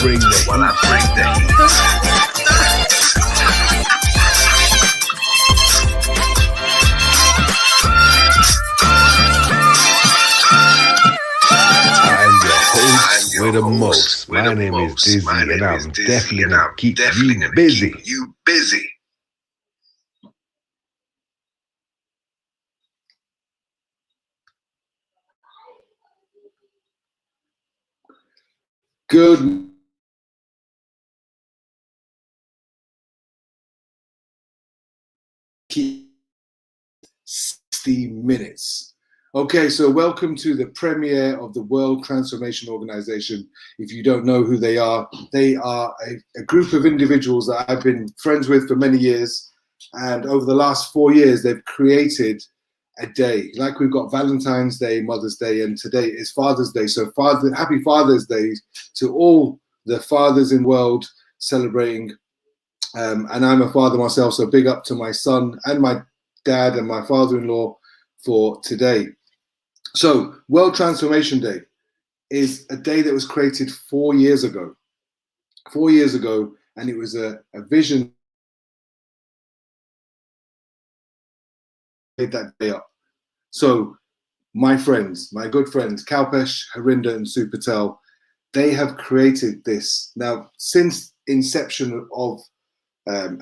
bring the with the most. My name is Dizzy, and I'm definitely gonna keep you busy. Good. 60 minutes. Okay, so welcome to the premiere of the World Transformation Organization. If you don't know who they are a group of individuals that I've been friends with for many years. And over the last 4 years, they've created a day. Like we've got Valentine's Day, Mother's Day, and today is Father's Day. So happy Father's Day to all the fathers in the world celebrating. And I'm a father myself, so big up to my son and my dad and my father-in-law for today. So World Transformation Day is a day that was created 4 years ago. 4 years ago, and it was a vision that day up. So my friends, my good friends, Kalpesh, Harinder and Supatel, they have created this. Now, since inception of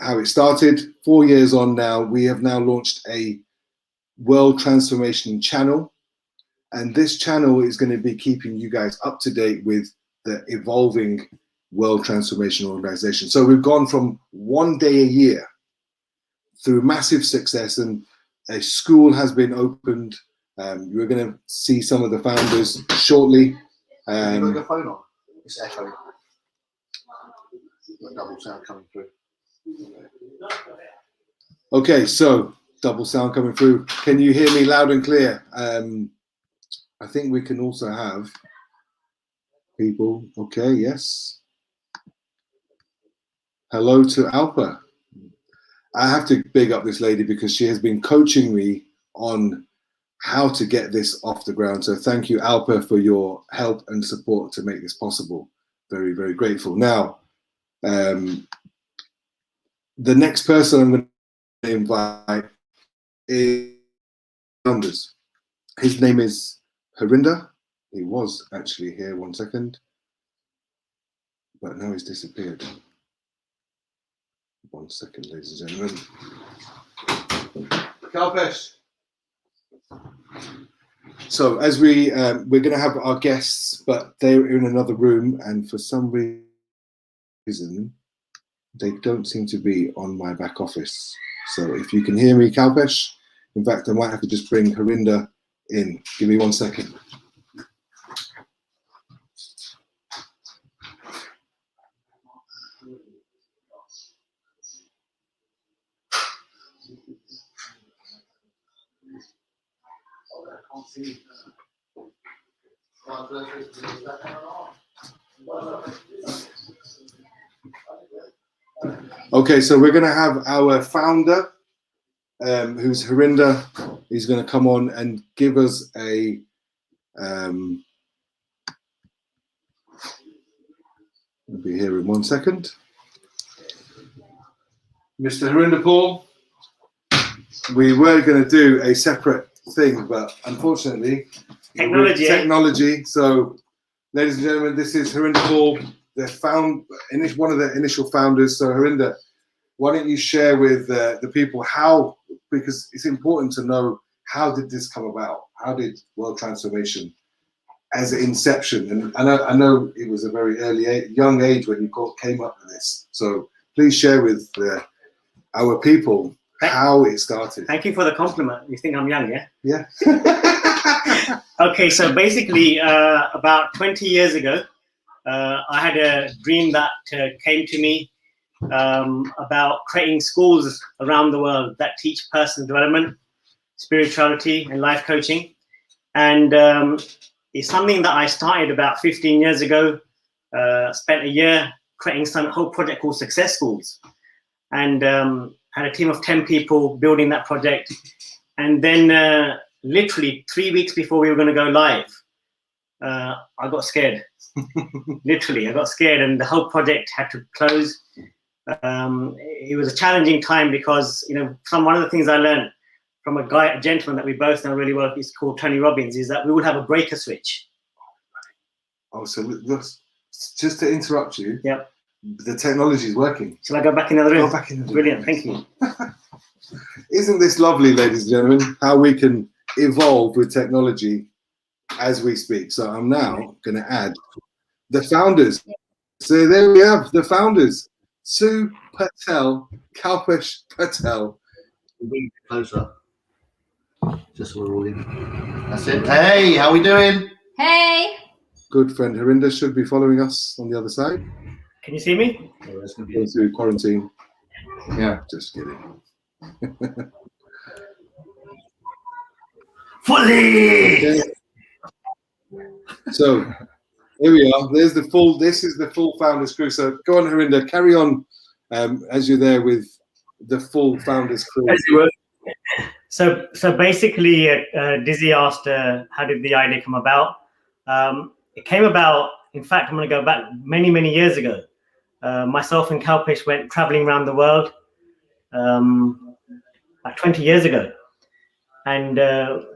how it started, 4 years on now, we have now launched a World Transformation channel. And this channel is going to be keeping you guys up to date with the evolving World Transformation Organization. So we've gone from 1 day a year through massive success, and a school has been opened. You're going to see some of the founders shortly. You got your phone on? It's echoing. Got double sound coming through. Okay, so double sound coming through. Can you hear me loud and clear? I think we can also have people. Okay, yes. Hello to Alpa. I have to big up this lady because she has been coaching me on how to get this off the ground. So thank you, Alpa, for your help and support to make this possible. Very, very grateful. Now, the next person I'm going to invite is founders. His name is Harinder. He was actually here 1 second, but now he's disappeared. 1 second, ladies and gentlemen. Kalpesh. So as we're going to have our guests, but they're in another room, and for some reason they don't seem to be on my back office. So if you can hear me, Kalpesh, in fact, I might have to just bring Harinder in. Give me 1 second. Okay, so we're going to have our founder, who's Harinder. He's going to come on and give us a I'll be here in 1 second. Mr. Harinder Paul, we were going to do a separate thing, but unfortunately, technology. So, ladies and gentlemen, this is Harinder Paul, one of the initial founders. So, Harinder, why don't you share with the people how, because it's important to know, how did this come about? How did World Transformation as an inception? And I know it was a very young age when you came up with this. So please share with our people how it started. Thank you for the compliment. You think I'm young, yeah? Yeah. Okay, so basically about 20 years ago, I had a dream that came to me about creating schools around the world that teach personal development, spirituality, and life coaching. And it's something that I started about 15 years ago, spent a year creating some whole project called Success Schools, and had a team of 10 people building that project. And then literally 3 weeks before we were going to go live, I got scared. Literally, I got scared, and the whole project had to close. It was a challenging time because, you know, one of the things I learned from a gentleman that we both know really well, he's called Tony Robbins, is that we would have a breaker switch. Oh, so look, just to interrupt you. Yep. The technology is working. Shall I go back in the other room? Go back in the room. Brilliant, thank you. Isn't this lovely, ladies and gentlemen, how we can evolve with technology as we speak? So I'm now going to add the founders. So there we have the founders. Sue Patel, Kalpesh Patel. Bring it closer. Just so we're all in. That's it. Hey, how we doing? Hey. Good friend Harinder should be following us on the other side. Can you see me? Oh, that's gonna be Going through quarantine. Yeah, just kidding. fully. Okay. So here we are. This is the full founders crew. So go on, Harinder, carry on as you're there with the full founders crew. As you were. So basically, Dizzy asked, how did the idea come about? It came about, in fact, I'm going to go back many, many years ago. Myself and Kalpesh went traveling around the world like 20 years ago. And,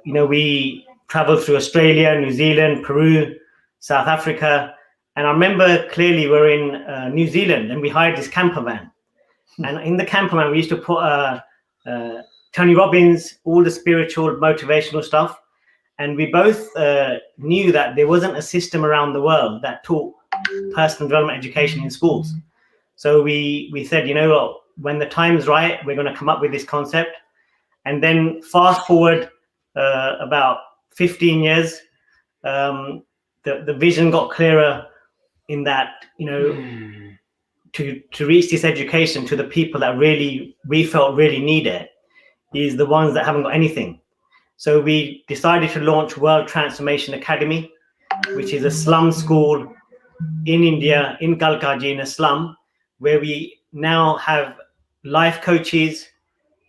you know, we traveled through Australia, New Zealand, Peru, South Africa. And I remember clearly we're in New Zealand and we hired this camper van. And in the camper van, we used to put Tony Robbins, all the spiritual, motivational stuff. And we both knew that there wasn't a system around the world that taught personal development education in schools. So we said, you know what, when the time's right, we're going to come up with this concept. And then fast forward about 15 years, the vision got clearer in that, you know, to reach this education to the people that really, we felt really need it, is the ones that haven't got anything. So we decided to launch World Transformation Academy, which is a slum school in India, in Kalkaji, in a slum, where we now have life coaches,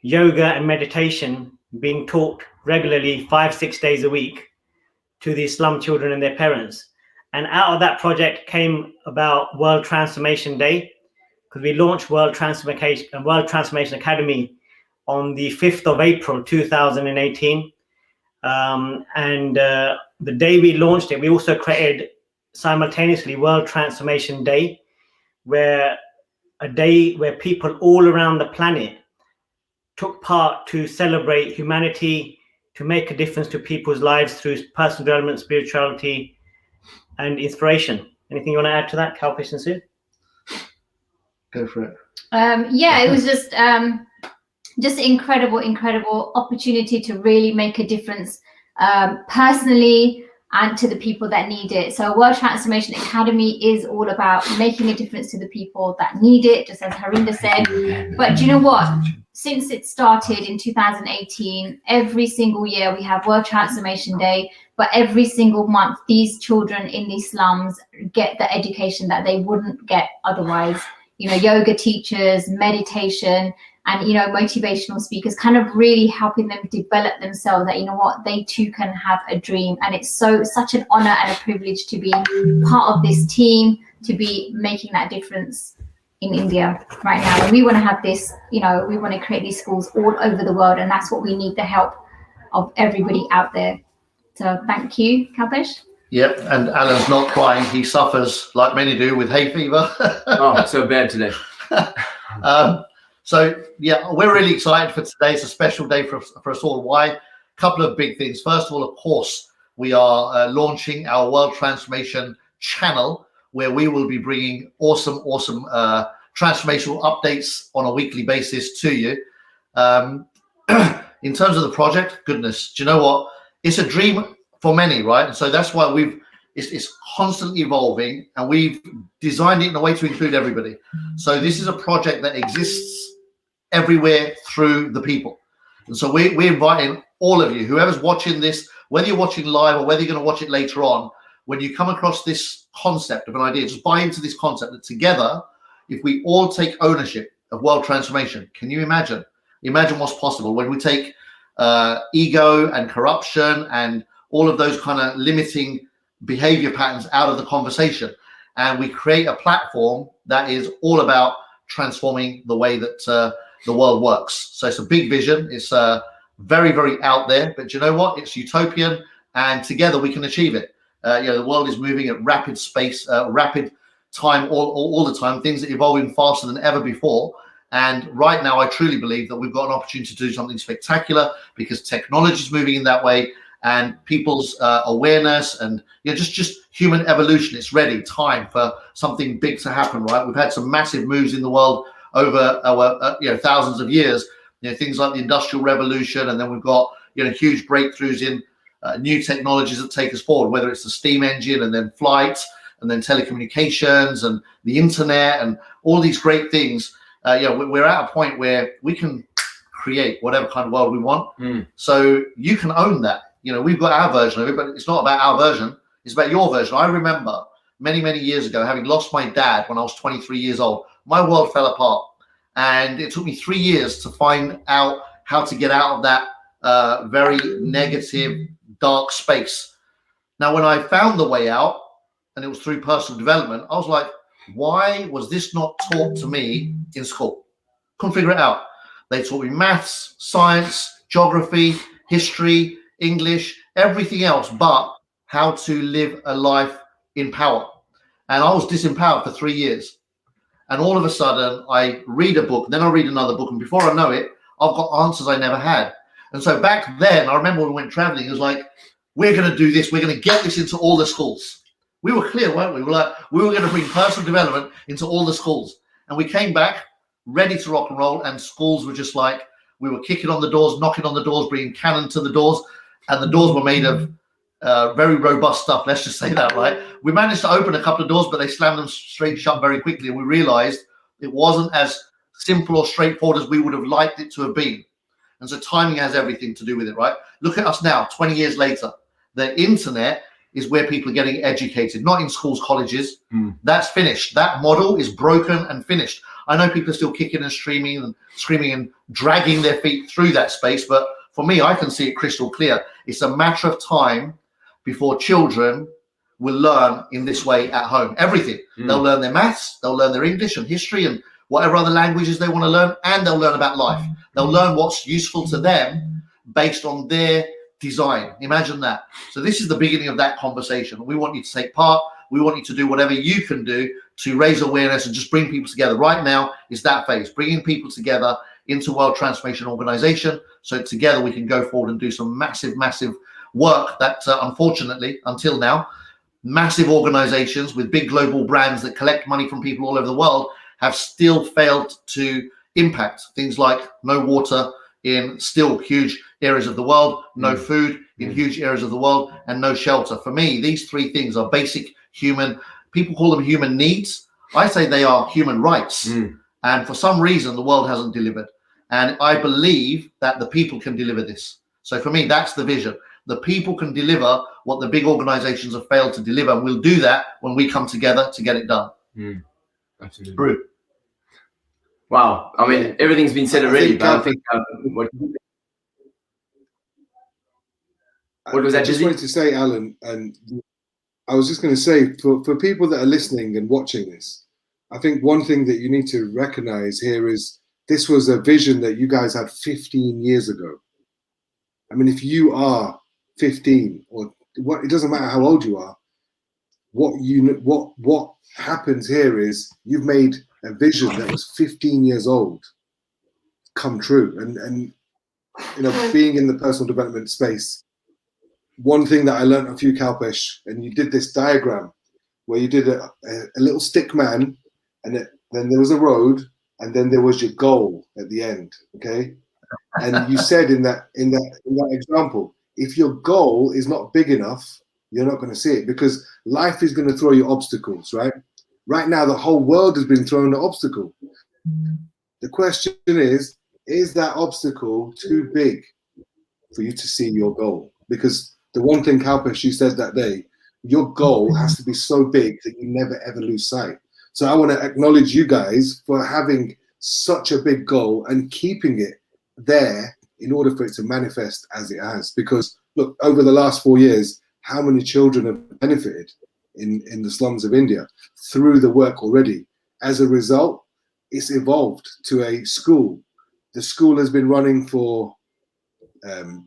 yoga and meditation being taught regularly 5-6 days a week to these slum children and their parents. And out of that project came about World Transformation Day, because we launched World Transformation Academy on the 5th of April, 2018. The day we launched it, we also created simultaneously World Transformation Day, where a day where people all around the planet took part to celebrate humanity, to make a difference to people's lives through personal development, spirituality, and inspiration. Anything you want to add to that, Kalpesh and Sue? Go for it. Yeah, it was just incredible opportunity to really make a difference personally and to the people that need it. So World Transformation Academy is all about making a difference to the people that need it, just as Harinder said. But do you know what? Since it started in 2018, every single year we have World Transformation Day, but every single month these children in these slums get the education that they wouldn't get otherwise. You know, yoga teachers, meditation, and, you know, motivational speakers, kind of really helping them develop themselves, that, you know what, they too can have a dream. And it's such an honor and a privilege to be part of this team, to be making that difference in India right now. And we want to have this, you know, we want to create these schools all over the world, and that's what we need, the help of everybody out there. So thank you, Kalpesh. Yep, and Alan's not crying. He suffers, like many do, with hay fever. Oh, so bad today. So, yeah, we're really excited for today. It's a special day for us all. Why? A couple of big things. First of all, of course, we are launching our World Transformation channel, where we will be bringing awesome transformational updates on a weekly basis to you. In terms of the project, goodness, do you know what? It's a dream for many, right? And so that's why it's constantly evolving, and we've designed it in a way to include everybody. So this is a project that exists everywhere through the people. And so we're inviting all of you, whoever's watching this, whether you're watching live or whether you're going to watch it later on, when you come across this concept of an idea, just buy into this concept that together, if we all take ownership of world transformation, can you imagine? Imagine what's possible when we take ego and corruption and all of those kind of limiting behavior patterns out of the conversation. And we create a platform that is all about transforming the way that the world works. So it's a big vision. It's very, very out there, but you know what? It's utopian, and together we can achieve it. The world is moving at rapid time all the time. Things are evolving faster than ever before. And right now, I truly believe that we've got an opportunity to do something spectacular because technology is moving in that way, and people's awareness and just human evolution. It's ready, time for something big to happen, right? We've had some massive moves in the world over thousands of years. Things like the Industrial Revolution, and then we've got huge breakthroughs in new technologies that take us forward, whether it's the steam engine and then flight and then telecommunications and the internet and all these great things. We're at a point where we can create whatever kind of world we want. So you can own that. We've got our version of it, but it's not about our version. It's about your version. I remember many, many years ago, having lost my dad when I was 23 years old, my world fell apart. And it took me 3 years to find out how to get out of that very negative, dark space. Now, when I found the way out, and it was through personal development, I was like, why was this not taught to me in school? Couldn't figure it out. They taught me maths, science, geography, history, English, everything else, but how to live a life in power. And I was disempowered for 3 years. And all of a sudden, I read a book, then I read another book, and before I know it, I've got answers I never had. And so back then, I remember when we went traveling, it was like, we're going to do this. We're going to get this into all the schools. We were clear, weren't we? We were going to bring personal development into all the schools. And we came back ready to rock and roll, and schools were just like, we were kicking on the doors, knocking on the doors, bringing cannon to the doors, and the doors were made of very robust stuff. Let's just say that, right? We managed to open a couple of doors, but they slammed them straight shut very quickly. And we realized it wasn't as simple or straightforward as we would have liked it to have been. And so timing has everything to do with it, right? Look at us now, 20 years later. The internet is where people are getting educated, not in schools, colleges. That's finished. That model is broken and finished. I know people are still kicking and streaming and screaming and dragging their feet through that space, but for me, I can see it crystal clear. It's a matter of time before children will learn in this way at home. Everything. They'll learn their maths, they'll learn their English and history and whatever other languages they want to learn, and they'll learn about life. They'll learn what's useful to them based on their design. Imagine that. So this is the beginning of that conversation. We want you to take part. We want you to do whatever you can do to raise awareness and just bring people together. Right now is that phase, bringing people together into World Transformation Organization, so together we can go forward and do some massive, massive work that unfortunately, until now, massive organizations with big global brands that collect money from people all over the world have still failed to impact. Things like no water in still huge areas of the world, no food in huge areas of the world, and no shelter. For me, these three things are basic human, people call them human needs. I say they are human rights. And for some reason, the world hasn't delivered. And I believe that the people can deliver this. So for me, that's the vision. The people can deliver what the big organizations have failed to deliver. And we'll do that when we come together to get it done. Absolutely. Brew. Wow. I mean, everything's been said already, but I think what was that? I just wanted to say, Alan, and I was just going to say, for people that are listening and watching this, I think one thing that you need to recognize here is this was a vision that you guys had 15 years ago. I mean, if you are 15 or what, it doesn't matter how old you are. What happens here is you've made a vision that was 15 years old come true. And you know, being in the personal development space, one thing that I learned of you, Kalpesh, and you did this diagram where you did a little stick man, and then there was a road, and then there was your goal at the end. Okay, and you said in that example, if your goal is not big enough, you're not going to see it, because life is going to throw you obstacles, right? Right now, the whole world has been thrown an obstacle. The question is that obstacle too big for you to see your goal? Because the one thing, Kalpesh, you said that day, your goal has to be so big that you never ever lose sight. So I want to acknowledge you guys for having such a big goal and keeping it there in order for it to manifest as it has. Because look, over the last 4 years, how many children have benefited in the slums of India through the work already. As a result, it's evolved to a school. The school has been running for, do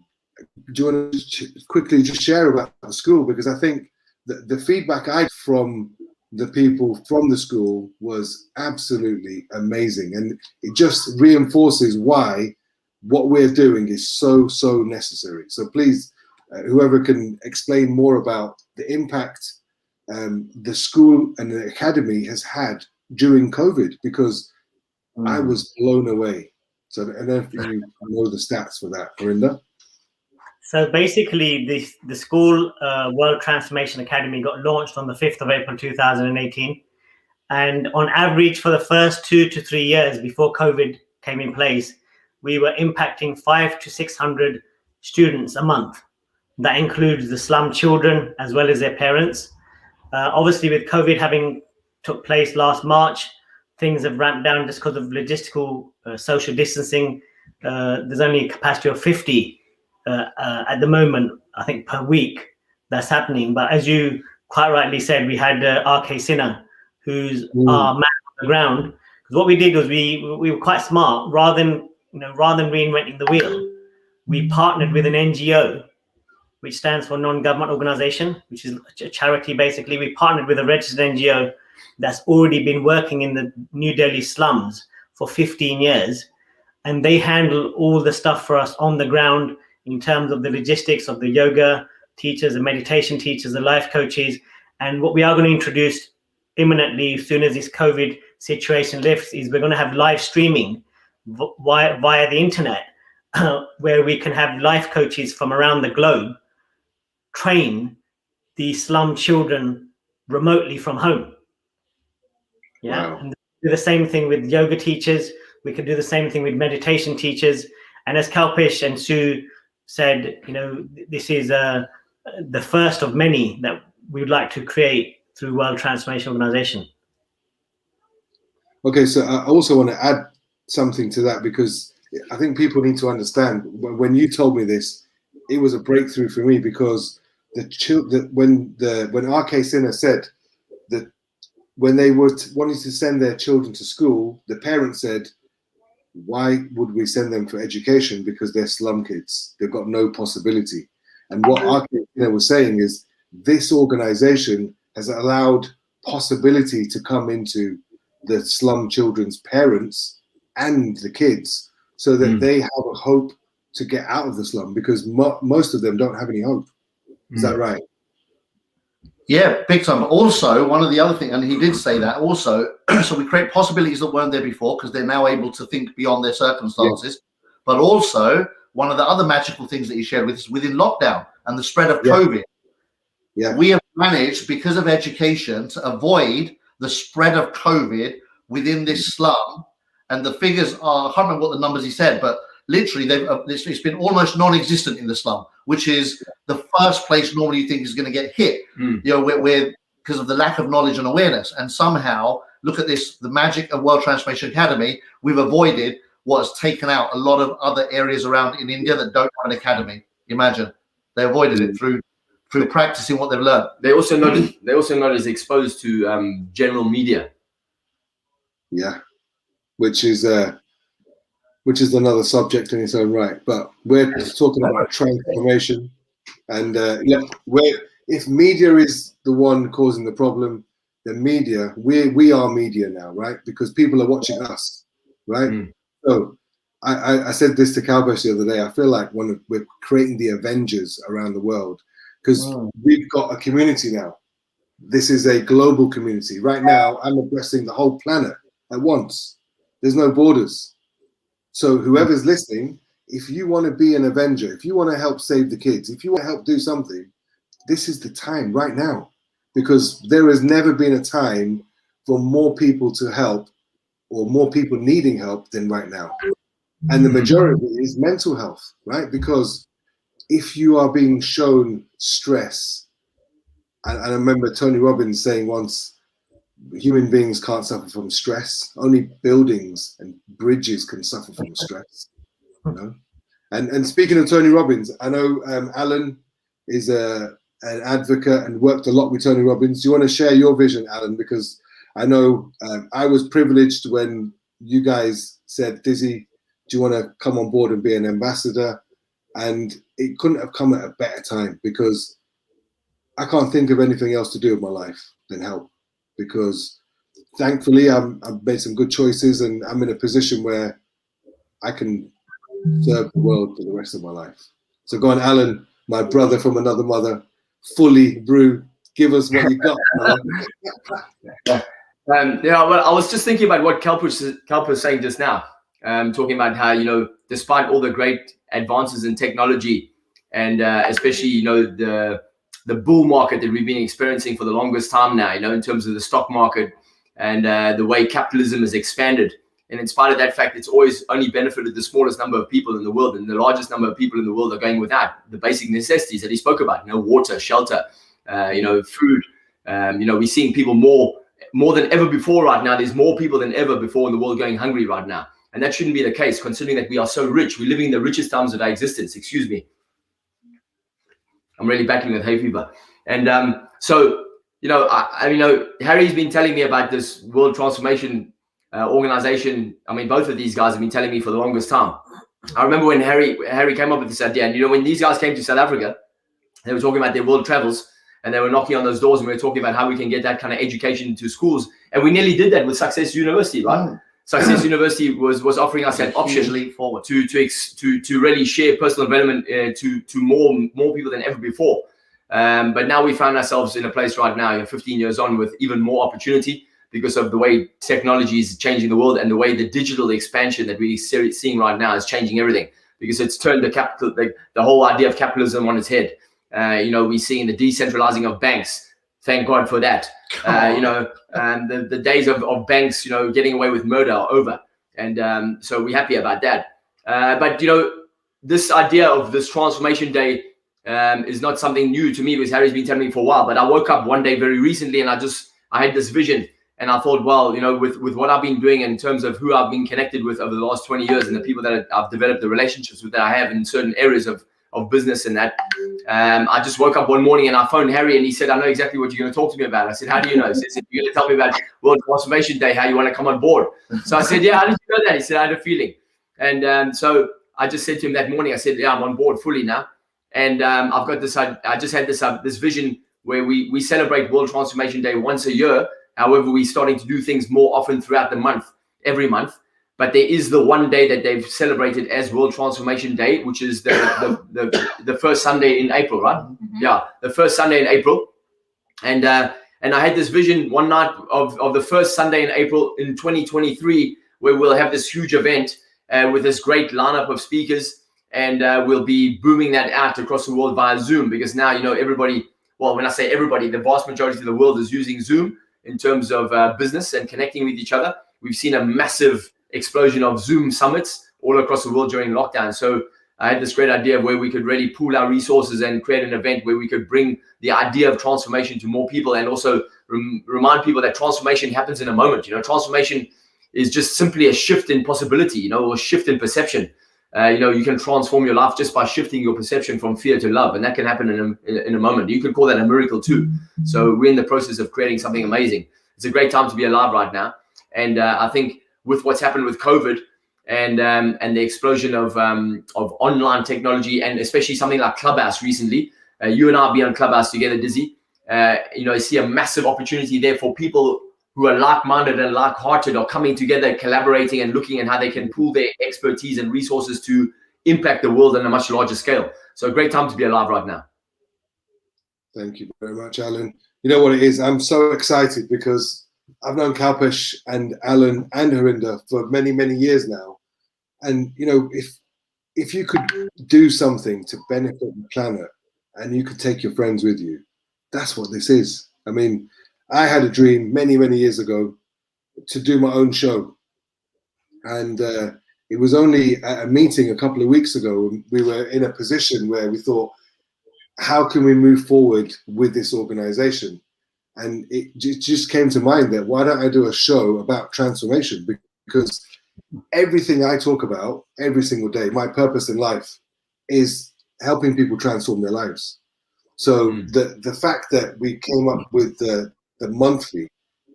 you want to quickly just share about the school? Because I think the feedback I got from the people from the school was absolutely amazing. And it just reinforces why what we're doing is so necessary. So please, whoever can explain more about the impact the school and the academy has had during COVID, because I was blown away. So I don't know if you know the stats for that, Corinda. So basically, the school World Transformation Academy got launched on the 5th of April 2018. And on average, for the first 2 to 3 years before COVID came in place, we were impacting 500 to 600 students a month. That includes the slum children as well as their parents. Obviously, with COVID having took place last March, things have ramped down just because of logistical social distancing. There's only a capacity of 50 at the moment, I think, per week that's happening. But as you quite rightly said, we had RK Sinha, who's our man on the ground. Because what we did was we were quite smart. Rather than reinventing the wheel, we partnered with an NGO, which stands for non-government organization, which is a charity. Basically, we partnered with a registered NGO that's already been working in the New Delhi slums for 15 years. And they handle all the stuff for us on the ground in terms of the logistics of the yoga teachers, the meditation teachers, the life coaches. And what we are going to introduce imminently, as soon as this COVID situation lifts, is we're going to have live streaming via the internet, where we can have life coaches from around the globe train the slum children remotely from home. Yeah. Wow. And do the same thing with yoga teachers. We can do the same thing with meditation teachers. And as Kalpesh and Sue said, this is the first of many that we would like to create through World Transformation Organization. Okay, so I also want to add something to that, because I think people need to understand, when you told me this, it was a breakthrough for me, because when RK Sinha said that when they were wanting to send their children to school, the parents said, why would we send them for education? Because they're slum kids. They've got no possibility. And what RK Sinha was saying is, this organization has allowed possibility to come into the slum children's parents and the kids, so that they have a hope to get out of the slum, because most of them don't have any hope. Is that right? Yeah, big time. But also, one of the other things, and he did say that also, so we create possibilities that weren't there before, because they're now able to think beyond their circumstances. Yeah. But also, one of the other magical things that he shared with us, within lockdown and the spread of COVID, we have managed, because of education, to avoid the spread of COVID within this slum. And the figures are, I can't remember what the numbers he said, but literally it's been almost non-existent in the slum, which is the first place normally you think is going to get hit, where because of the lack of knowledge and awareness. And somehow, look at this, the magic of World Transformation Academy, we've avoided what has taken out a lot of other areas around in India that don't have an academy. Imagine, they avoided it through practicing what they've learned. They're also not as exposed to general media. Yeah, which is another subject in its own right. But we're talking about transformation, and if media is the one causing the problem, then media, we are media now, right? Because people are watching us, right? So I said this to Kalpesh the other day. I feel like we're creating the Avengers around the world, because we've got a community now. This is a global community. Right now, I'm addressing the whole planet at once. There's no borders. So whoever's listening, if you want to be an Avenger, if you want to help save the kids, if you want to help do something, this is the time right now, because there has never been a time for more people to help, or more people needing help, than right now. And the majority is mental health, right? Because if you are being shown stress, and I remember Tony Robbins saying once, human beings can't suffer from stress. Only buildings and bridges can suffer from stress. And speaking of Tony Robbins, I know Alan is a an advocate and worked a lot with Tony Robbins. Do you want to share your vision, Alan? Because I know I was privileged when you guys said, Dizzy, do you want to come on board and be an ambassador? And it couldn't have come at a better time, because I can't think of anything else to do with my life than help. Because thankfully I've made some good choices, and I'm in a position where I can serve the world for the rest of my life. So go on, Alan, my brother from another mother, fully brew. Give us what you got. Yeah, well, I was just thinking about what Kelp was saying just now, talking about how, you know, despite all the great advances in technology, and especially, you know, the bull market that we've been experiencing for the longest time now, you know, in terms of the stock market and the way capitalism has expanded. And in spite of that fact, it's always only benefited the smallest number of people in the world, and the largest number of people in the world are going without the basic necessities that he spoke about, you know, water, shelter, you know, food. You know, we're seeing people more than ever before right now. There's more people than ever before in the world going hungry right now. And that shouldn't be the case, considering that we are so rich. We're living in the richest times of our existence. Excuse me. I'm really battling with hay fever. And so, you know, I know Harry's been telling me about this World Transformation organization. I mean, both of these guys have been telling me for the longest time. I remember when Harry came up with this idea, and, you know, when these guys came to South Africa, they were talking about their world travels, and they were knocking on those doors, and we were talking about how we can get that kind of education into schools. And we nearly did that with Success University, right? Success University was offering us that option to really share personal development to more people than ever before. But now we found ourselves in a place right now, 15 years on, with even more opportunity because of the way technology is changing the world, and the way the digital expansion that we're seeing right now is changing everything, because it's turned the whole idea of capitalism on its head. You know, we're seeing the decentralizing of banks. Thank God for that. You know, the days of banks, you know, getting away with murder are over. And so we're happy about that. But, you know, this idea of this transformation day is not something new to me, because Harry's been telling me for a while. But I woke up one day very recently, and I had this vision, and I thought, well, you know, with what I've been doing in terms of who I've been connected with over the last 20 years, and the people that I've developed the relationships with that I have in certain areas of business and that, I just woke up one morning and I phoned Harry, and he said, I know exactly what you're going to talk to me about. I said, how do you know? He said, you're going to tell me about World Transformation Day, how you want to come on board. So I said, yeah, how did you know that? He said, I had a feeling. And so I just said to him that morning, I said, yeah, I'm on board fully now. And I've got this, I just had this vision where we celebrate World Transformation Day once a year. However, we're starting to do things more often throughout the month, every month. But there is the one day that they've celebrated as World Transformation Day, which is the first Sunday in April, right? Mm-hmm. Yeah, the first Sunday in April. And I had this vision one night of the first Sunday in April in 2023, where we'll have this huge event with this great lineup of speakers, and we'll be booming that out across the world via Zoom, because now, you know, everybody, well, when I say everybody, the vast majority of the world is using Zoom in terms of business and connecting with each other. We've seen a massive explosion of Zoom summits all across the world during lockdown. So I had this great idea of where we could really pool our resources and create an event where we could bring the idea of transformation to more people, and also remind people that transformation happens in a moment. You know, transformation is just simply a shift in possibility, you know, or a shift in perception. You know, you can transform your life just by shifting your perception from fear to love, and that can happen in a moment. You could call that a miracle too. So we're in the process of creating something amazing. It's a great time to be alive right now. And I think with what's happened with COVID and the explosion of online technology, and especially something like Clubhouse recently, you and I be on Clubhouse together, Dizzy. You know, I see a massive opportunity there for people who are like-minded and like-hearted, are coming together, collaborating, and looking at how they can pool their expertise and resources to impact the world on a much larger scale. So a great time to be alive right now. Thank you very much, Alan. You know what it is? I'm so excited because I've known Kalpesh and Alan and Harinder for many, many years now. And, you know, if you could do something to benefit the planet and you could take your friends with you, that's what this is. I mean, I had a dream many, many years ago to do my own show. And it was only at a meeting a couple of weeks ago, we were in a position where we thought, how can we move forward with this organization? And it just came to mind that why don't I do a show about transformation? Because everything I talk about every single day, my purpose in life is helping people transform their lives. So the fact that we came up with the monthly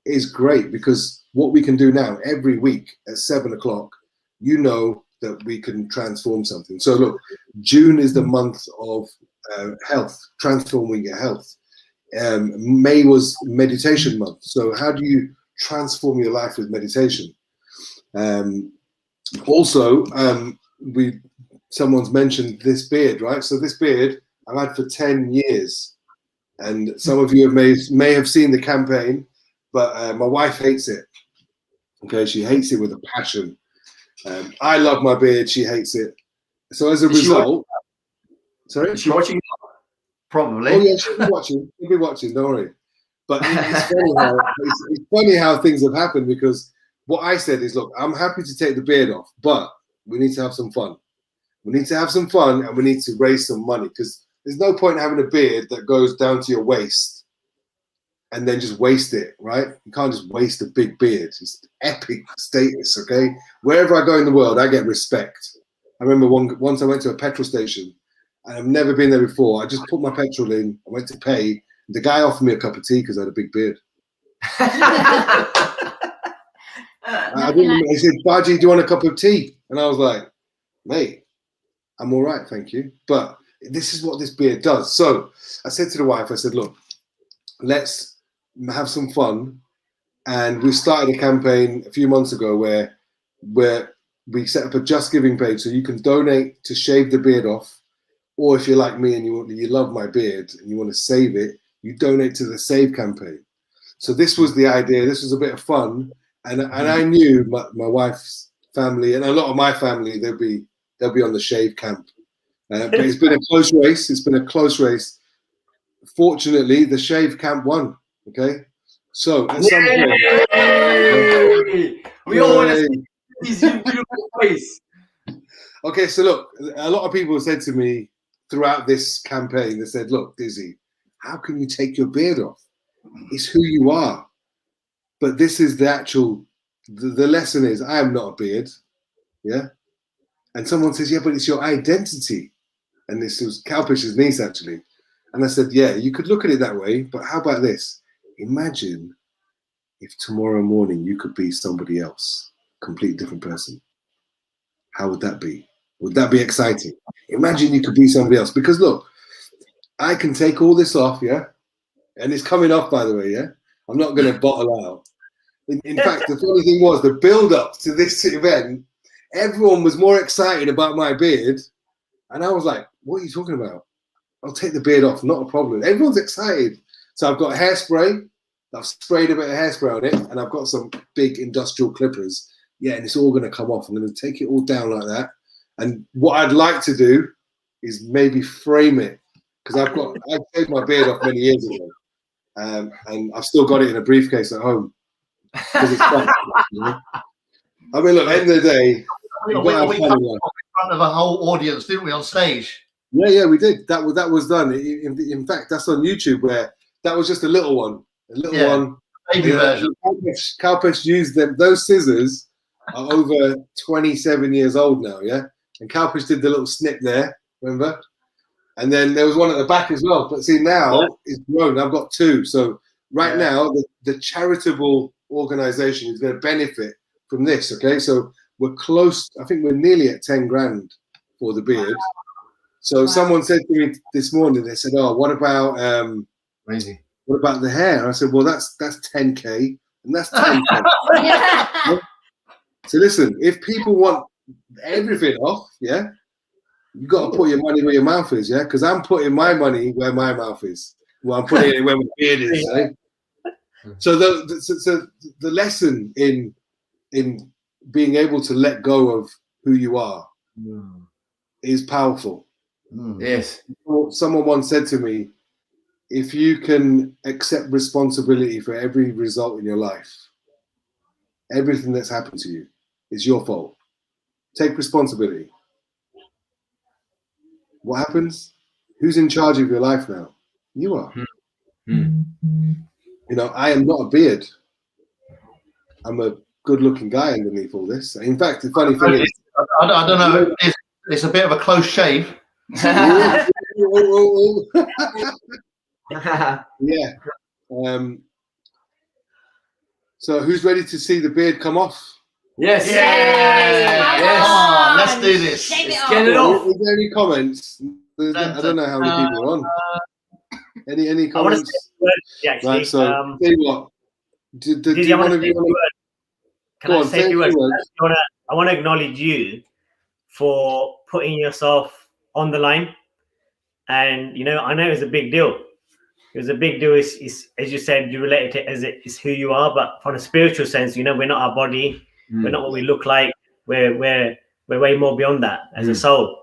is great, because what we can do now every week at 7 o'clock, you know that we can transform something. So look, June is the month of health, transforming your health. May was meditation month. So how do you transform your life with meditation? Also, someone's mentioned this beard, right? So this beard I've had for 10 years, and some of you may have seen the campaign, but my wife hates it. Okay, she hates it with a passion. I love my beard, she hates it. So as a result, sorry? Is she watching? Probably. Oh yeah, she'll be watching. She'll be watching, don't worry. But it's funny how things have happened, because what I said is, look, I'm happy to take the beard off, but we need to have some fun. We need to have some fun, and we need to raise some money, because there's no point having a beard that goes down to your waist and then just waste it, right? You can't just waste a big beard. It's epic status, okay? Wherever I go in the world, I get respect. I remember once I went to a petrol station, and I've never been there before. I just put my petrol in, I went to pay. The guy offered me a cup of tea because I had a big beard. He said, Baji, do you want a cup of tea? And I was like, mate, I'm all right, thank you. But this is what this beard does. So I said to the wife, I said, look, let's have some fun. And we started a campaign a few months ago where we set up a Just Giving page, so you can donate to shave the beard off. Or if you're like me and you love my beard and you want to save it, you donate to the Save campaign. So this was the idea. This was a bit of fun. And I knew my wife's family and a lot of my family, they'll be on the Shave camp. But it's been a close race. It's been a close race. Fortunately, the Shave camp won. Okay. So at some point, we all want to see these beautiful face. Okay, so look, a lot of people said to me throughout this campaign, they said, look, Dizzy, how can you take your beard off? It's who you are. But this is the actual, the lesson is, I am not a beard, yeah? And someone says, yeah, but it's your identity. And this was Kalpish's niece, actually. And I said, yeah, you could look at it that way, but how about this? Imagine if tomorrow morning you could be somebody else, completely different person. How would that be? Would that be exciting? Imagine you could be somebody else. Because look, I can take all this off, yeah? And it's coming off, by the way, yeah? I'm not going to bottle out. In fact, the funny thing was, the build-up to this event, everyone was more excited about my beard. And I was like, what are you talking about? I'll take the beard off, not a problem. Everyone's excited. So I've got hairspray. I've sprayed a bit of hairspray on it. And I've got some big industrial clippers. Yeah, and it's all going to come off. I'm going to take it all down like that. And what I'd like to do is maybe frame it, because I shaved my beard off many years ago, and I've still got it in a briefcase at home. It's fun, you know? I mean, look, at the end of the day, we come in front of a whole audience, didn't we, on stage? Yeah, we did. That was done. In fact, that's on YouTube, where that was just a little one, one. Baby version. Kalpish used them. Those scissors are over 27 years old now, yeah? And Kalpish did the little snip there, remember? And then there was one at the back as well. But see, now it's grown. I've got two. So right now, the charitable organization is going to benefit from this, okay? So we're close. I think we're nearly at 10 grand for the beard. So someone said to me this morning, they said, oh, what about what about the hair? And I said, well, that's 10K and that's 10K. So listen, if people want everything off, yeah, you got to put your money where your mouth is, yeah? Because I'm putting my money where my mouth is. Well, I'm putting it where my beard is, eh? So the lesson in being able to let go of who you are is powerful. Yes. Someone once said to me, if you can accept responsibility for every result in your life, everything that's happened to you is your fault. Take responsibility. What happens? Who's in charge of your life now? You are. You know, I am not a beard. I'm a good-looking guy underneath all this. In fact, the funny thing is, I don't know. It's a bit of a close shave. Yeah. So who's ready to see the beard come off? Yes. Yeah. Yes. Come on, let's do this. Shave it Let's off. get it off. Is there any comments? I don't know how many people are on. Any I want to comments? say a word, actually. Right, so tell you what. Do Dizzy, I one want of to say you a few want words. Can Go I on, say a few say a few words? words. I want to acknowledge you for putting yourself on the line. And, you know, I know it was a big deal. It was a big deal. Is as you said, you relate it as it is who you are. But from a spiritual sense, you know, we're not our body. We're not what we look like. We're way more beyond that as a soul.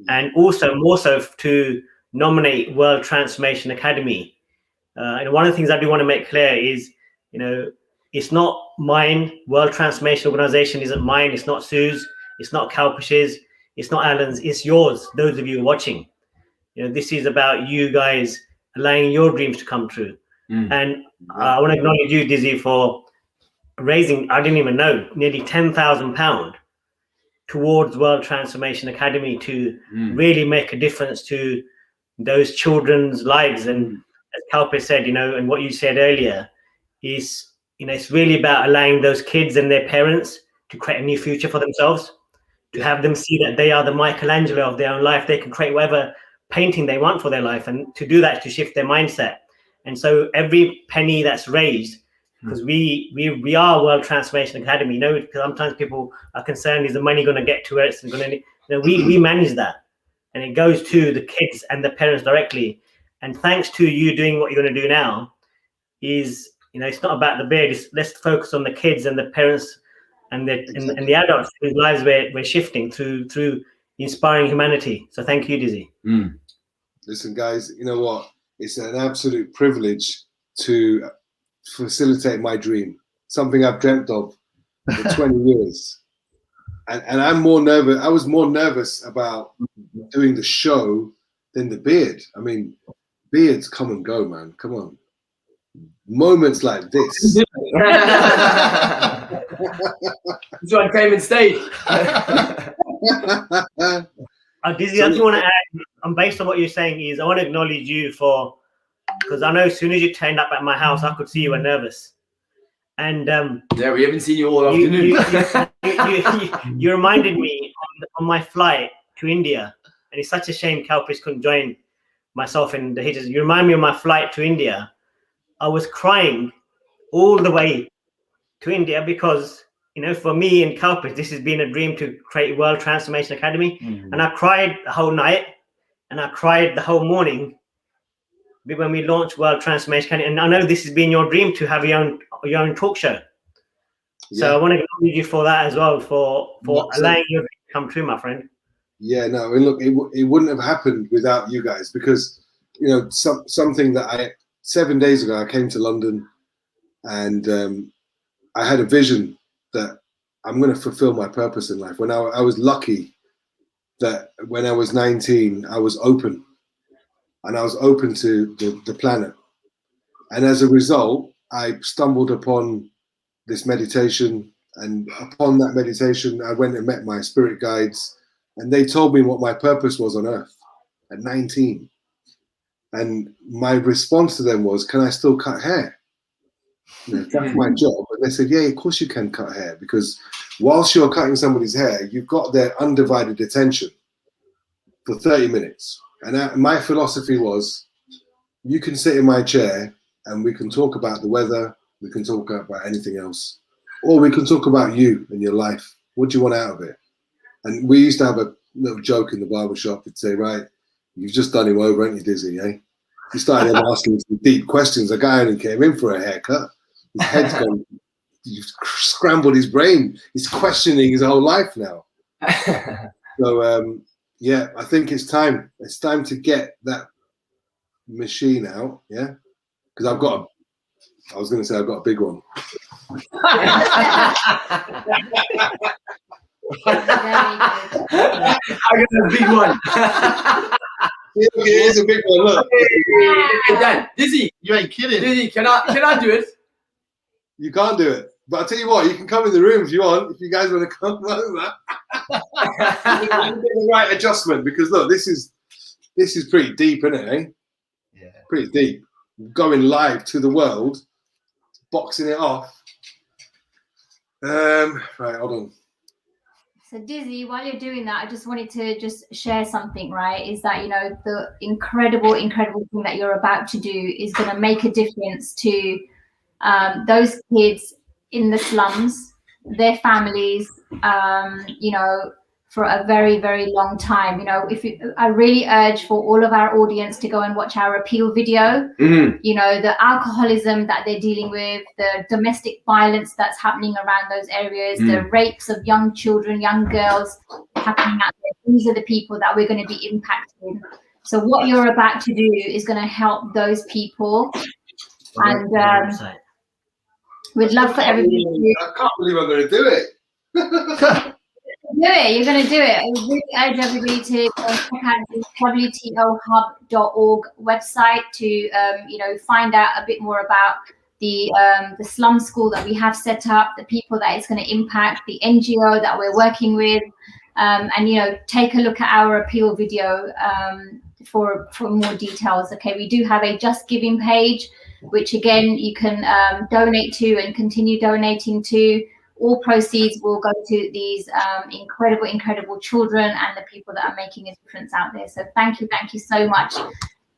And also more so to nominate World Transformation Academy. And one of the things I do want to make clear is, you know, it's not mine. World Transformation Organization isn't mine. It's not Sue's. It's not Kalpish's. It's not Alan's. It's yours. Those of you watching. You know, this is about you guys allowing your dreams to come true. And I want to acknowledge you, Dizzy, for raising, I didn't even know, nearly £10,000 towards World Transformation Academy to really make a difference to those children's lives. And as Kalpe said, you know, and what you said earlier is, you know, it's really about allowing those kids and their parents to create a new future for themselves, to have them see that they are the Michelangelo of their own life. They can create whatever painting they want for their life, and to do that is to shift their mindset. And so every penny that's raised, because we are World Transformation Academy, you know, because sometimes people are concerned, is the money going to get to where it's going to, you know, we manage that, and it goes to the kids and the parents directly. And thanks to you doing what you're going to do now, is, you know, it's not about the beard. It's, let's focus on the kids and the parents and the and the adults whose lives we're shifting through inspiring humanity. So thank you, Dizzy. Listen, guys, you know what? It's an absolute privilege to facilitate my dream, something I've dreamt of for 20 years. And I'm more nervous. I was more nervous about doing the show than the beard. I mean, beards come and go, man. Come on. Moments like this. This one came and stayed. Dizzy, I just want to add, based on what you're saying, is I want to acknowledge you for, because I know as soon as you turned up at my house, I could see you were nervous. And yeah, we haven't seen you all afternoon. You reminded me on my flight to India, and it's such a shame Kalpish couldn't join myself and the hitters. You remind me of my flight to India. I was crying all the way to India because, you know, for me and Kalpish, this has been a dream to create World Transformation Academy. And I cried the whole night, and I cried the whole morning when we launched World Transformation Academy. And I know this has been your dream to have your own talk show. So I want to acknowledge you for that as well, for allowing your dream to come true, my friend. Yeah, no, and look, it wouldn't have happened without you guys, because, you know, something that 7 days ago, I came to London, and I had a vision that I'm going to fulfill my purpose in life. When I was lucky that when I was 19, I was open, and I was open to the planet. And as a result, I stumbled upon this meditation, and upon that meditation, I went and met my spirit guides, and they told me what my purpose was on earth at 19. And my response to them was, can I still cut hair? You know, that's my job. And they said, yeah, of course you can cut hair, because whilst you're cutting somebody's hair, you've got their undivided attention for 30 minutes. And my philosophy was, you can sit in my chair and we can talk about the weather, we can talk about anything else, or we can talk about you and your life. What do you want out of it? And we used to have a little joke in the barbershop. We'd say, right, you've just done him over, ain't you, Dizzy, eh? You started asking some deep questions. A guy only came in for a haircut. His head's gone, you've scrambled his brain. He's questioning his whole life now. So, yeah, I think it's time. It's time to get that machine out, yeah? Because I've got a big one. I got a big one. It is a big one, look. Hey, Dan, Dizzy, You ain't kidding. Dizzy, can I do it? You can't do it. But I'll tell you what, you can come in the room if you want, if you guys want to come over. You can get the right adjustment, because look, this is This is pretty deep, isn't it? Eh? Yeah. Pretty deep. Going live to the world, boxing it off. Right, hold on. So Dizzy, while you're doing that, I just wanted to just share something, right? Is that, you know, the incredible thing that you're about to do is going to make a difference to those kids in the slums, their families, you know, for a very, very long time. You know, I really urge for all of our audience to go and watch our appeal video. Mhm. You know, the alcoholism that they're dealing with, the domestic violence that's happening around those areas, the rapes of young children, young girls happening out there. These are the people that we're going to be impacting. So what you're about to do is going to help those people. And we'd love for everybody to I can't believe I'm going to do it. do it. You're going to do it. I would really urge everybody to go and check out the wtohub.org website to, you know, find out a bit more about the slum school that we have set up, the people that it's going to impact, the NGO that we're working with, and, you know, take a look at our appeal video for more details. Okay, we do have a Just Giving page, which again you can donate to and continue donating to. All proceeds will go to these incredible children and the people that are making a difference out there. So thank you so much.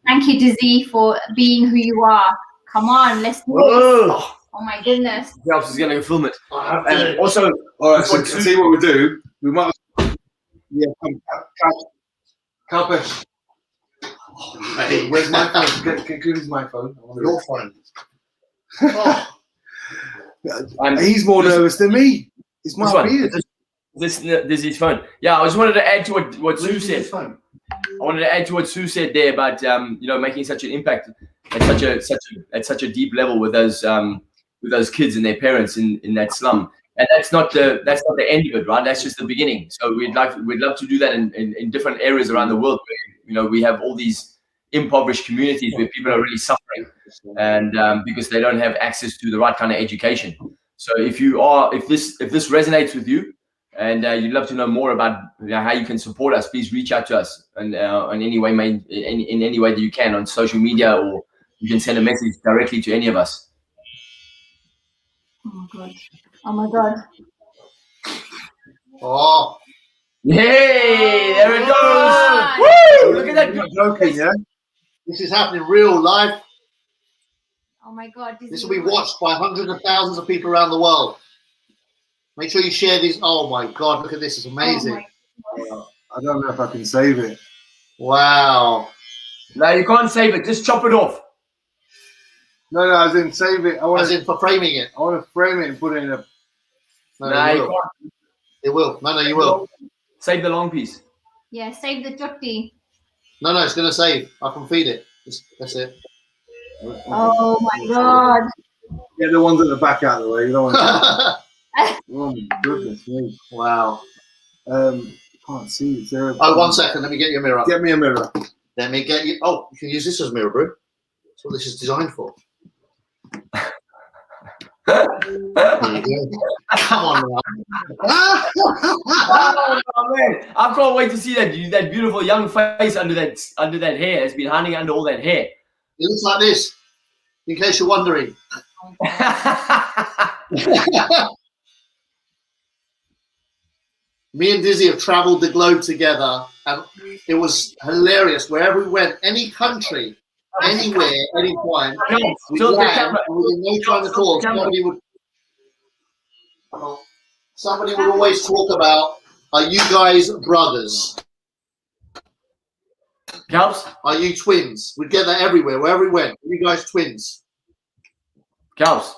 Thank you, Dizzy, for being who you are. Come on, let's do it. Oh my goodness. Who else is going to film it? And also, All right, so see what we do. We might. Yeah, Kalpesh. Hey, Where's my phone? Give me my phone. your phone. Oh. He's more nervous than me. It's my beard. This is his phone. Yeah, I just wanted to add to what Sue said. I wanted to add to what Sue said there about you know, making such an impact at such a deep level with those kids and their parents in that slum. And that's not the end of it, right? That's just the beginning. So we'd love to do that in different areas around the world where, you know, we have all these impoverished communities where people are really suffering, and because they don't have access to the right kind of education. So if this resonates with you, and you'd love to know more about, you know, how you can support us, please reach out to us in any way, in any way that you can, on social media, or you can send a message directly to any of us. Oh my god. Oh my god. Oh. Yay! There it goes! Woo! Look at that. You're joking, yeah? This is happening real life. Oh my god. This will be watched by hundreds of thousands of people around the world. Make sure you share these. Oh my god, look at this. It's amazing. I don't know if I can save it. Wow. No, you can't save it. Just chop it off. No, I didn't save it. As in for framing it. I want to frame it and put it in a. No, you can't. It will. No, you will. Save the long piece. Yeah, save the jokti. No, it's going to save. I can feed it. That's it. Oh my god. Get the ones at the back out of the way. You don't want to. Oh my goodness me. Wow. Can't see. Is there a... Oh, 1 second. Let me get you a mirror. Get me a mirror. Let me get you. Oh, you can use this as a mirror, bro. That's what this is designed for. There you go. Come on now. Oh man, I can't wait to see that beautiful young face under that hair. It's been hiding under all that hair. It looks like this, in case you're wondering. Me and Dizzy have traveled the globe together, and it was hilarious. Wherever we went, any country, anywhere, any point, we land, and within no time at all, somebody would always talk about, are you guys brothers? Calps? Are you twins? We'd get that everywhere, wherever we went. Are you guys twins? Calps?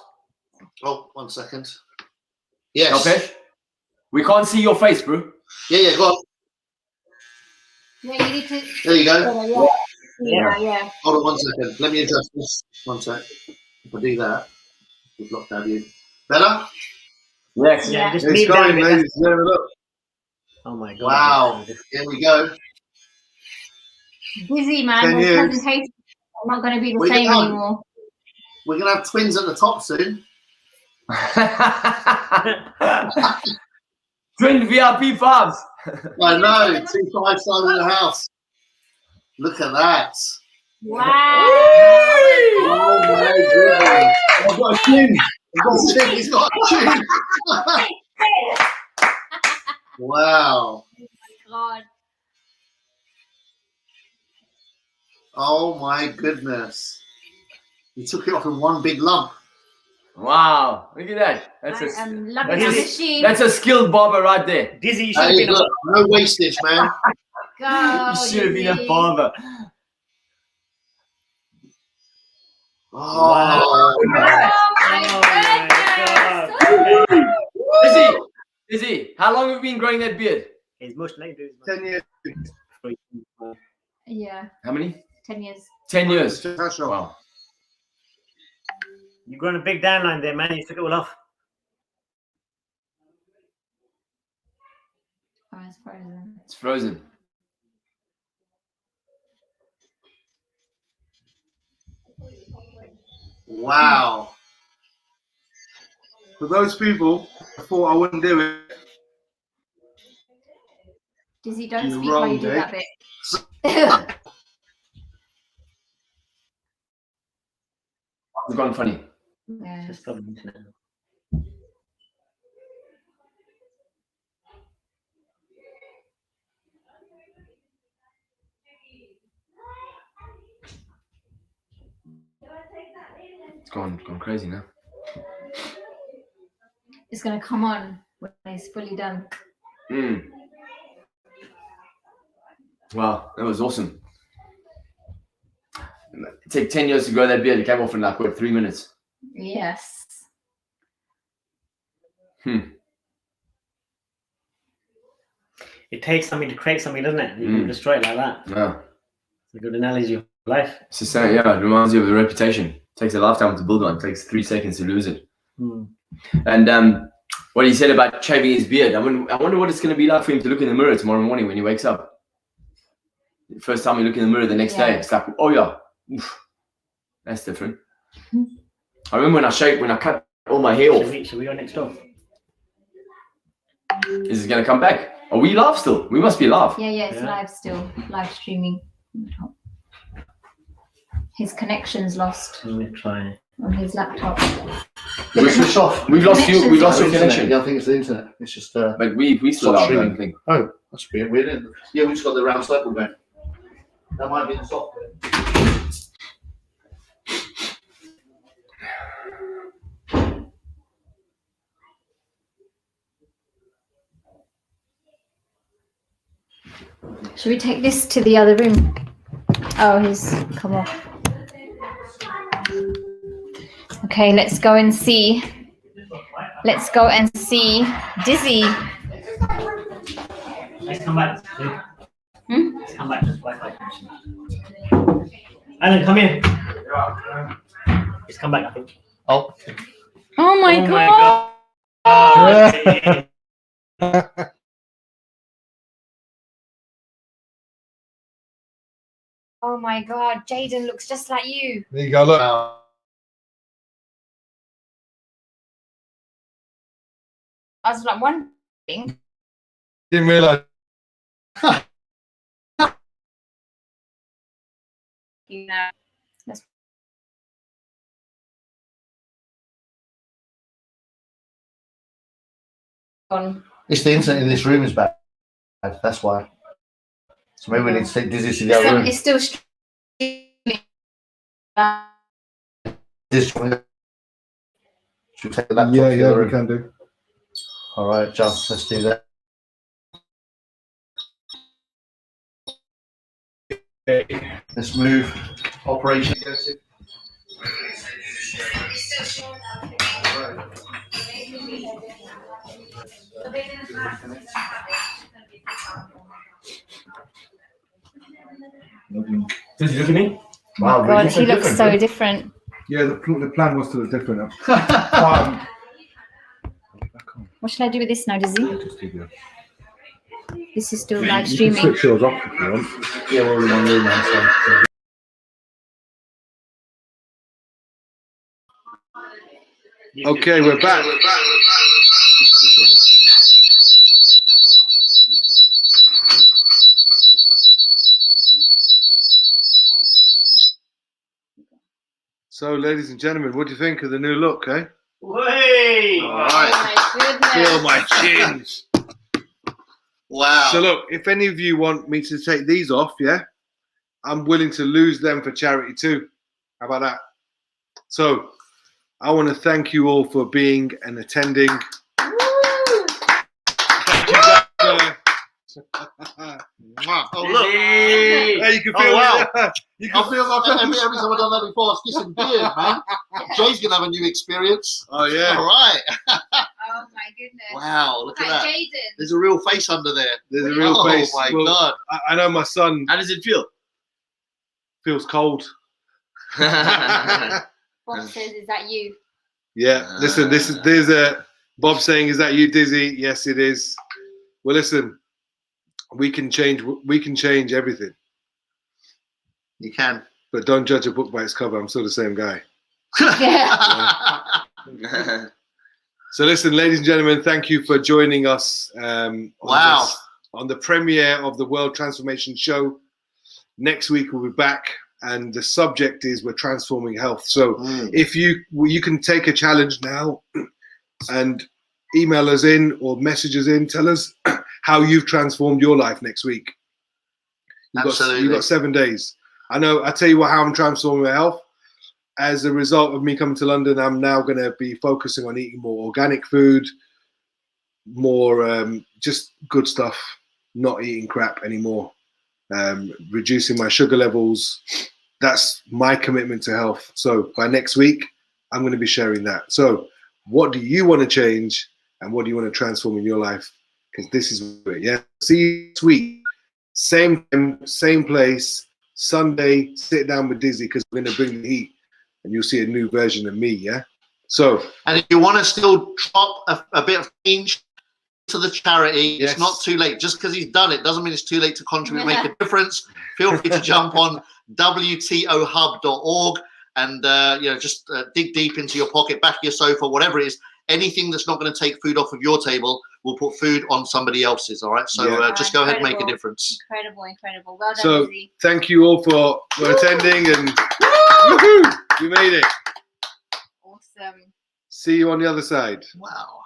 Oh, 1 second. Yes. Calpesh? We can't see your face, bro. Yeah, go on. Yeah, you need to. There you go. Yeah. Hold on 1 second. Let me adjust this. 1 sec. If I do that, we've blocked out you. Better? Yes. Yeah, just It's leave going, down. ladies. Look. Oh my god. Wow. Here we go. Busy, man. 10 The years. presentation is not going to be the We're same gonna- anymore. We're going to have twins at the top soon. Twin VIP 5s. I know. 2 5-stars in the house. Look at that. Wow. Oh my goodness. I've got a chin. He's got a chin. He's got a chin. Wow. God. Oh my goodness. He took it off in one big lump. Wow, look at that. That's I am a loving that's the a- machine. that's a skilled barber right there. Dizzy, you should have Hey, been look, no wastage, man. Go. You should have been a Dizzy. barber. Oh, Oh my goodness. Okay. Izzy, how long have you been growing that beard? It's much later. 10 years. Yeah, How many? 10 years. 10 years. Professional. Wow. You've grown a big downline there, man. You took it all off. Oh, it's frozen. It's frozen. wow. For those people, I thought I wouldn't do it. Dizzy, don't You're speak while you wrong, do Dave. that bit. It's gone funny. Yeah. Just from the internet. It's gone crazy now. It's going to come on when it's fully done. Mm. Wow, that was awesome. It took 10 years to grow that beard. It came off in like, what, 3 minutes? Yes. It takes something to create something, doesn't it? You Mm. can destroy it like that. Yeah. It's a good analogy of life. It's the same, yeah, it reminds you of the reputation. It takes a lifetime to build one. It takes 3 seconds to lose it. Mm. And what he said about shaving his beard, I wonder what it's going to be like for him to look in the mirror tomorrow morning when he wakes up. The first time you look in the mirror the next day, it's like, oh yeah, oof, that's different. I remember when I cut all my hair off. Should we go next door? Is it going to come back? Are we live still? We must be live. Yeah, it's Yeah. live still. Live streaming. His connection's lost Let me try. on his laptop. It's switched off. We've lost you. We've lost your Internet. connection. Yeah, I think it's the internet. It's just But we still Stop are. streaming. I think. oh, that's weird. Weird, isn't it? Yeah, we just got the round circle going. That might be the software. Should we take this to the other room? Oh, he's come off. Okay, let's go and see. Let's go and see Dizzy. Let's come back. Hmm? Let's come back to the Wi-Fi connection. Alan, come here. He's come back, I think. Oh. Oh my Oh god. my God. Oh my god, Jaden looks just like you. There you go, look. I was like wondering. Didn't realise. You know. Let's on. It's the internet in this room is bad. That's why. So maybe we need to take Dizzy to the other room. It's still streaming. This one. Should we take the laptop Yeah, to the yeah, other we room? can do. All right, John, let's do that. Let's move operation. Did you look at me? Wow, God, really he looks different, so huh? different. Yeah, the plan was to look different. What should I do with this now, Dizzy? Just do that. This is still live You can streaming. switch yours off if you want. Yeah, we're all in one room now, so. Okay, we're back. So, ladies and gentlemen, what do you think of the new look, eh? Way! All right. Oh my goodness. Feel my chins. Wow. So look, if any of you want me to take these off, yeah, I'm willing to lose them for charity too. How about that? So I want to thank you all for being and attending. Woo! Thank you guys. Oh, look. Hey, you can feel wow. you I can feel like every time I've done that before, it's kissing beard, man. Jay's going to have a new experience. Oh yeah. All right. Oh my goodness. Wow, look at Like that. Jaden. There's a real face under there. There's a real face. Oh, my Well, God. I know my son How does it feel? feels cold. Bob says, is that you? Yeah. Listen, there's a Bob saying, "Is that you, Dizzy?" Yes, it is. Well, listen, we can change everything, You can. but don't judge a book by its cover. I'm still the same guy. So listen, ladies and gentlemen, thank you for joining us on the premiere of the World Transformation Show. Next week we'll be back, and the subject is we're transforming health. So if you can take a challenge now and email us in or message us in, tell us how you've transformed your life next week. You've got 7 days. I tell you how I'm transforming my health. As a result of me coming to London, I'm now going to be focusing on eating more organic food, more just good stuff, not eating crap anymore, reducing my sugar levels. That's my commitment to health. So by next week, I'm going to be sharing that. So what do you want to change and what do you want to transform in your life? Because this is it, yeah. See you next week, same time, same place, Sunday, sit down with Dizzy because we're going to bring the heat. And you'll see a new version of me, yeah? So, and if you want to still drop a bit of change to the charity, yes. It's not too late. Just because he's done it doesn't mean it's too late to contribute, make a difference. Feel free to jump on WTOhub.org and just dig deep into your pocket, back of your sofa, whatever it is. Anything that's not going to take food off of your table will put food on somebody else's, all right? So just go ahead and make a difference. Incredible. Well done, so Dizzy. thank you all for attending and woohoo! We made it. Awesome. See you on the other side. Wow.